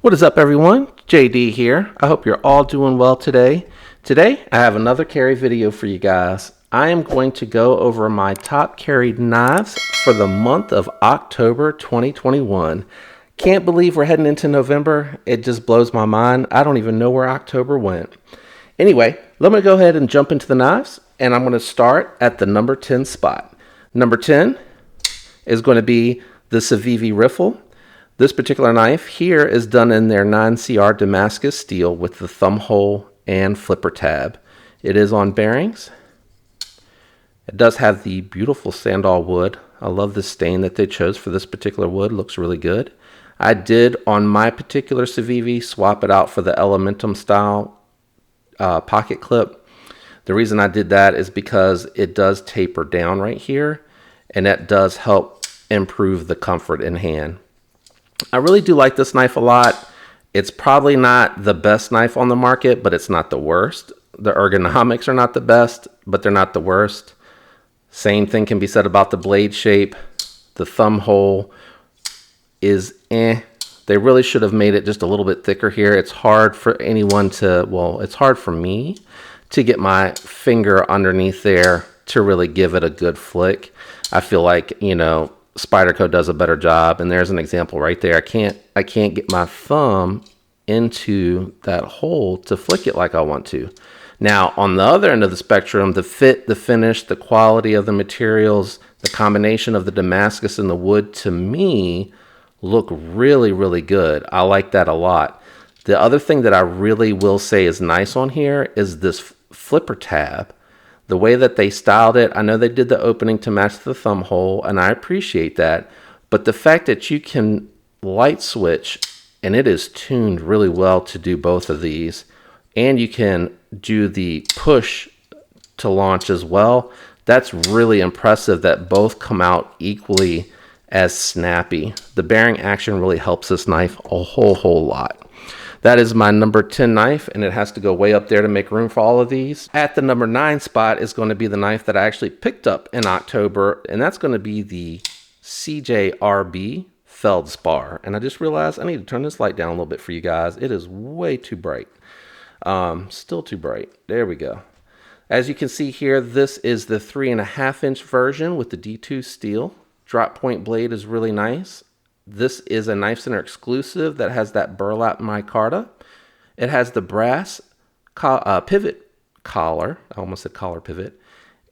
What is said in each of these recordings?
What is up, everyone? JD here. I hope you're all doing well today. Today, I have another carry video for you guys. I am going to go over my top carried knives for the month of October 2021. Can't believe we're heading into November. It just blows my mind. I don't even know where October went. Anyway, let me go ahead and jump into the knives, and I'm going to start at the number 10 spot. Number 10 is going to be the Civivi Riffle. This particular knife here is done in their 9CR Damascus steel with the thumb hole and flipper tab. It is on bearings. It does have the beautiful sandal wood. I love the stain that they chose for this particular wood. Looks really good. I did, on my particular Civivi, swap it out for the Elementum style pocket clip. The reason I did that is because it does taper down right here, and that does help improve the comfort in hand. I really do like this knife a lot. It's probably not the best knife on the market, but it's not the worst. The ergonomics are not the best, but they're not the worst. Same thing can be said about the blade shape. The thumb hole is They really should have made it just a little bit thicker here. It's hard for anyone to, well, it's hard for me to get my finger underneath there to really give it a good flick. I feel like, Spyderco does a better job, and there's an example right there. I can't get my thumb into that hole to flick it like I want to. Now, on the other end of the spectrum, the fit, the finish, the quality of the materials, the combination of the Damascus and the wood, to me, look really, really good. I like that a lot. The other thing that I really will say is nice on here is this flipper tab. The way that they styled it, I know they did the opening to match the thumb hole, and I appreciate that. But the fact that you can light switch, and it is tuned really well to do both of these, and you can do the push to launch as well, that's really impressive that both come out equally as snappy. The bearing action really helps this knife a whole lot. That is my number 10 knife, and it has to go way up there to make room for all of these. At the number 9 spot is going to be the knife that I actually picked up in October, and that's going to be the CJRB Feldspar. And I just realized I need to turn this light down a little bit for you guys. It is way too bright. Still too bright. There we go. As you can see here, this is the 3.5-inch version with the D2 steel. Drop point blade is really nice. This is a Knife Center exclusive that has that burlap micarta. It has the brass pivot collar. I almost said collar pivot.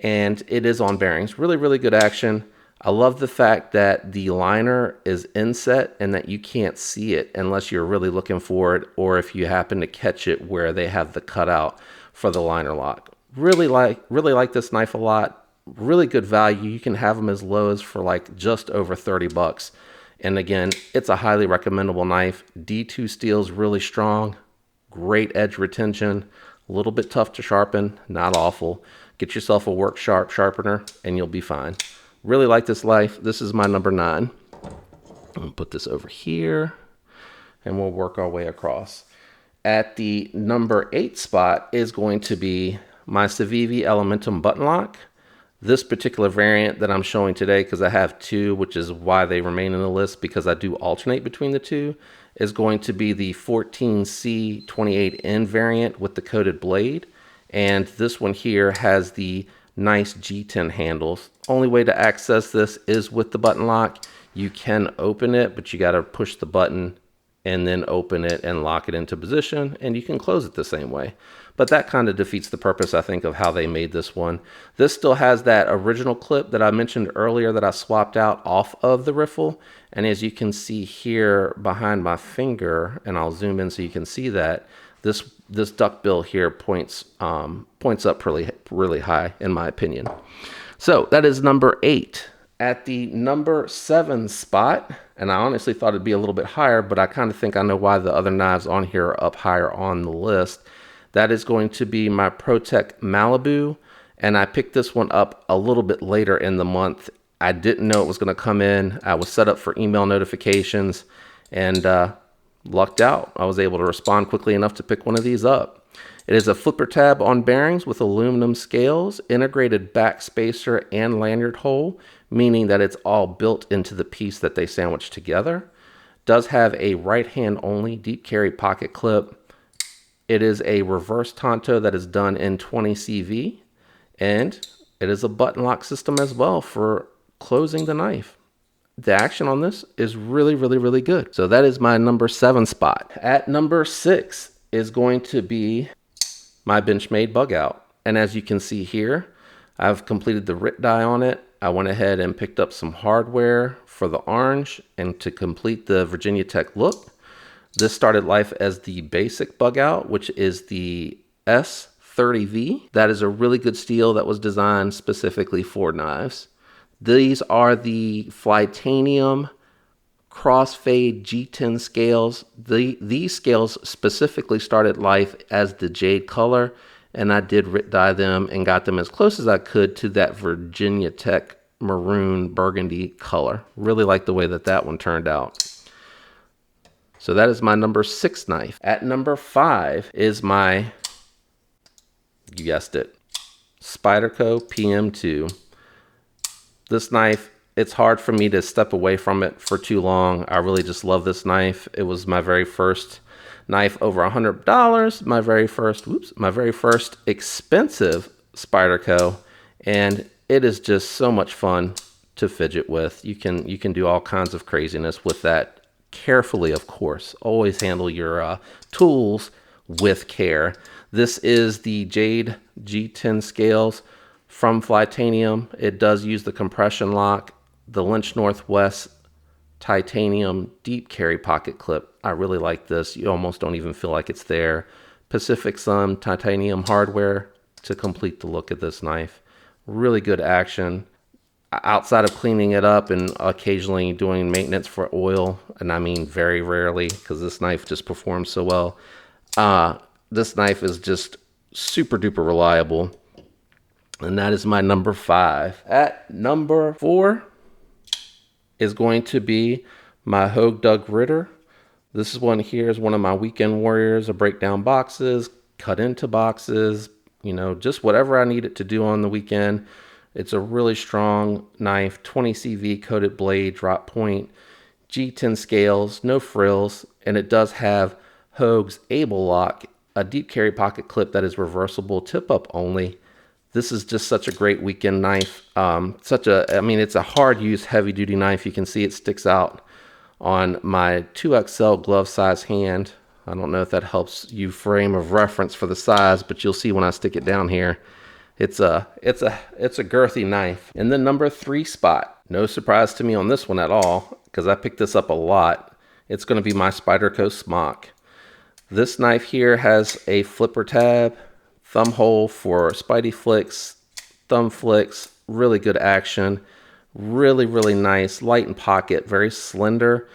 And it is on bearings. Really, really good action. I love the fact that the liner is inset and that you can't see it unless you're really looking for it, or if you happen to catch it where they have the cutout for the liner lock. Really like this knife a lot. Really good value. You can have them as low as for like just over 30 bucks. And again, it's a highly recommendable knife. D2 steel is really strong, great edge retention, a little bit tough to sharpen, not awful. Get yourself a work sharp sharpener and you'll be fine. Really like this knife. This is my number 9. I'll put this over here and we'll work our way across. At the number 8 spot is going to be my Civivi Elementum button lock. This particular variant that I'm showing today, because I have 2, which is why they remain in the list, because I do alternate between the 2, is going to be the 14C28N variant with the coated blade. And this one here has the nice G10 handles. Only way to access this is with the button lock. You can open it, but you got to push the button and then open it and lock it into position, and you can close it the same way. But that kind of defeats the purpose, I think, of how they made this one. This still has that original clip that I mentioned earlier that I swapped out off of the riffle. And as you can see here behind my finger, and I'll zoom in so you can see that, this duckbill here points up really high, in my opinion. So that is number 8. At the number 7 spot, and I honestly thought it'd be a little bit higher, but I kind of think I know why the other knives on here are up higher on the list. That is going to be my ProTech Malibu, and I picked this one up a little bit later in the month. I didn't know it was going to come in. I was set up for email notifications and lucked out. I was able to respond quickly enough to pick one of these up. It is a flipper tab on bearings with aluminum scales, integrated back spacer and lanyard hole, meaning that it's all built into the piece that they sandwich together. Does have a right hand only deep carry pocket clip. It is a reverse Tonto that is done in 20 CV, and it is a button lock system as well for closing the knife. The action on this is really good. So that is my number 7 spot. At number 6 is going to be my Benchmade Bug Out. And as you can see here, I've completed the RIT die on it. I went ahead and picked up some hardware for the orange and to complete the Virginia Tech look. This started life as the basic Bug Out, which is the S30V. That is a really good steel that was designed specifically for knives. These are the Flytanium Crossfade G10 scales. These scales specifically started life as the jade color, and I did RIT dye them and got them as close as I could to that Virginia Tech maroon burgundy color. Really like the way that that one turned out. So that is my number 6 knife. At number 5 is my, you guessed it, Spyderco PM2. This knife, it's hard for me to step away from it for too long. I really just love this knife. It was my very first knife over $100. My very first expensive Spyderco, and it is just so much fun to fidget with. You can do all kinds of craziness with that. Carefully, of course. Always handle your tools with care. This is the Jade G10 scales from Flytanium. It does use the compression lock, the Lynch Northwest titanium deep carry pocket clip. I really like this. You almost don't even feel like it's there. Pacific Sun titanium hardware to complete the look of this knife. Really good action. Outside of cleaning it up and occasionally doing maintenance for oil, and I mean very rarely because this knife just performs so well, this knife is just super duper reliable. And that is my number 5. At number 4 is going to be my Hogue Doug Ritter. This one here is one of my weekend warriors. I break down boxes, cut into boxes, you know, just whatever I need it to do on the weekend. It's a really strong knife, 20 CV coated blade, drop point, G10 scales, no frills, and it does have Hogue's Able Lock, a deep carry pocket clip that is reversible, tip up only. This is just such a great weekend knife. I mean, it's a hard use, heavy duty knife. You can see it sticks out on my 2XL glove size hand. I don't know if that helps you frame of reference for the size, but you'll see when I stick it down here. It's a girthy knife. In the number 3 spot, no surprise to me on this one at all, because I picked this up a lot. It's going to be my Spyderco Smock. This knife here has a flipper tab, thumb hole for Spidey flicks, thumb flicks, really good action, really nice, light in pocket, very slender,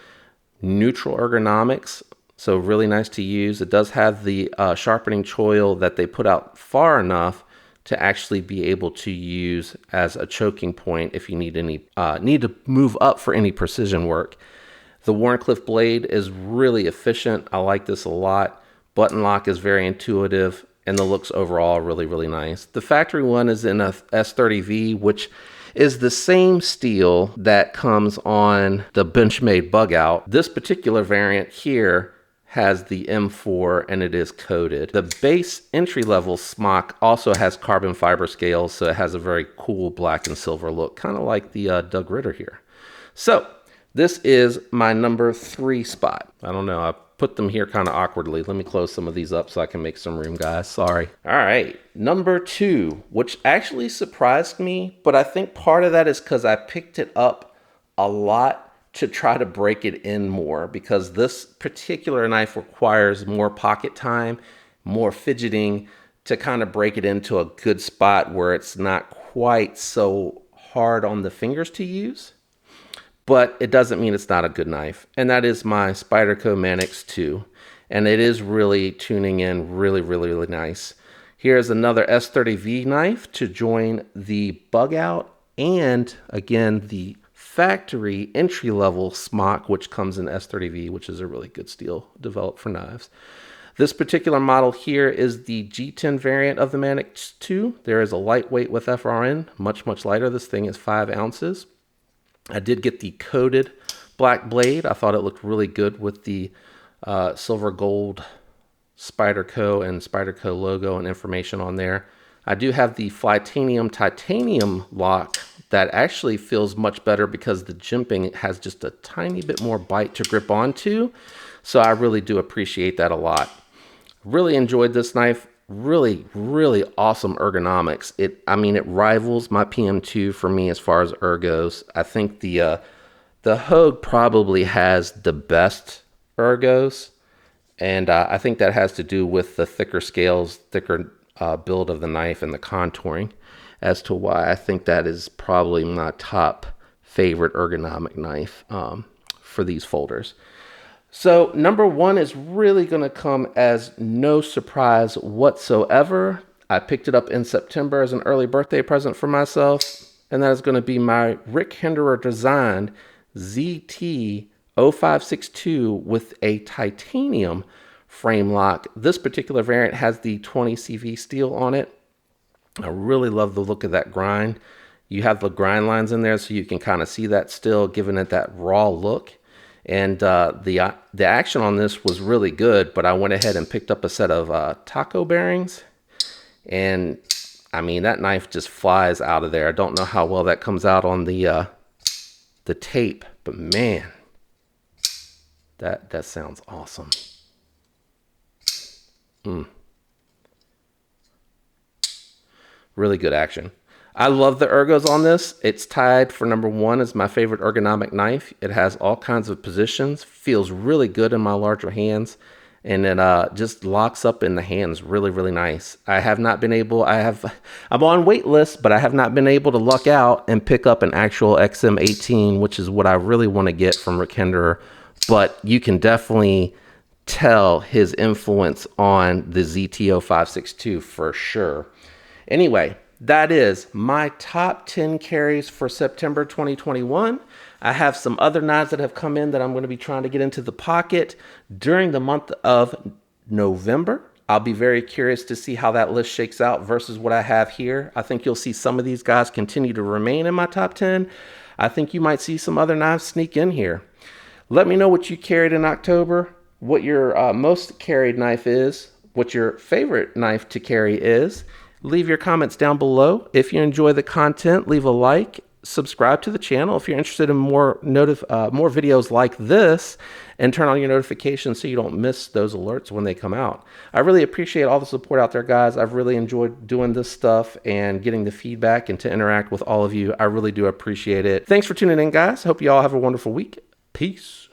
neutral ergonomics, so really nice to use. It does have the sharpening choil that they put out far enough to actually be able to use as a choking point if you need to move up for any precision work. The Wharncliffe blade is really efficient. I like this a lot. Button lock is very intuitive, and the looks overall are really nice. The factory one is in a S30V, which is the same steel that comes on the Benchmade Bug Out. This particular variant here has the M4 and it is coated. The base entry-level smock also has carbon fiber scales, so it has a very cool black and silver look, kind of like the Doug Ritter here. So this is my number 3 spot. I don't know, I put them here kind of awkwardly. Let me close some of these up so I can make some room, guys. Sorry. All right, number 2, which actually surprised me, but I think part of that is because I picked it up a lot to try to break it in more, because this particular knife requires more pocket time, more fidgeting to kind of break it into a good spot where it's not quite so hard on the fingers to use. But it doesn't mean it's not a good knife. And that is my Spyderco Manix 2. And it is really tuning in really nice. Here's another S30V knife to join the Bug Out, and again, the factory entry-level smock, which comes in S30V, which is a really good steel developed for knives. This particular model here is the G10 variant of the Manix 2. There is a lightweight with FRN, much lighter. This thing is 5 ounces. I did get the coated black blade. I thought it looked really good with the silver gold Spyderco and Spyderco logo and information on there. I do have the Flytanium titanium lock that actually feels much better because the jimping has just a tiny bit more bite to grip onto. So I really do appreciate that a lot. Really enjoyed this knife. Really, really awesome ergonomics. It rivals my PM2 for me as far as ergos. I think the Hogue probably has the best ergos, and I think that has to do with the thicker scales, thicker build of the knife and the contouring as to why I think that is probably my top favorite ergonomic knife for these folders. So number one is really going to come as no surprise whatsoever. I picked it up in September as an early birthday present for myself, and that is going to be my Rick Hinderer designed ZT-0562 with a titanium frame lock. This particular variant has the 20 CV steel on it. I really love the look of that grind. You have the grind lines in there so you can kind of see that still, giving it that raw look. And the action on this was really good, but I went ahead and picked up a set of taco bearings, and I mean, that knife just flies out of there. I don't know how well that comes out on the tape, but man, that sounds awesome. Really good action. I love the ergos on this. It's tied for number one as my favorite ergonomic knife. It has all kinds of positions, feels really good in my larger hands, and it just locks up in the hands really, really nice. I have not been able, I'm on wait list, but I have not been able to luck out and pick up an actual XM18, which is what I really want to get from Rick Hinderer. But you can definitely tell his influence on the ZT-0562 for sure. Anyway, that is my top 10 carries for September 2021. I have some other knives that have come in that I'm going to be trying to get into the pocket during the month of November. I'll be very curious to see how that list shakes out versus what I have here. I think you'll see some of these guys continue to remain in my top 10. I think you might see some other knives sneak in here. Let me know what you carried in October, what your most carried knife is, what your favorite knife to carry is. Leave your comments down below. If you enjoy the content, leave a like, subscribe to the channel if you're interested in more videos like this, and turn on your notifications so you don't miss those alerts when they come out. I really appreciate all the support out there, guys. I've really enjoyed doing this stuff and getting the feedback and to interact with all of you. I really do appreciate it. Thanks for tuning in, guys. Hope you all have a wonderful week. Peace.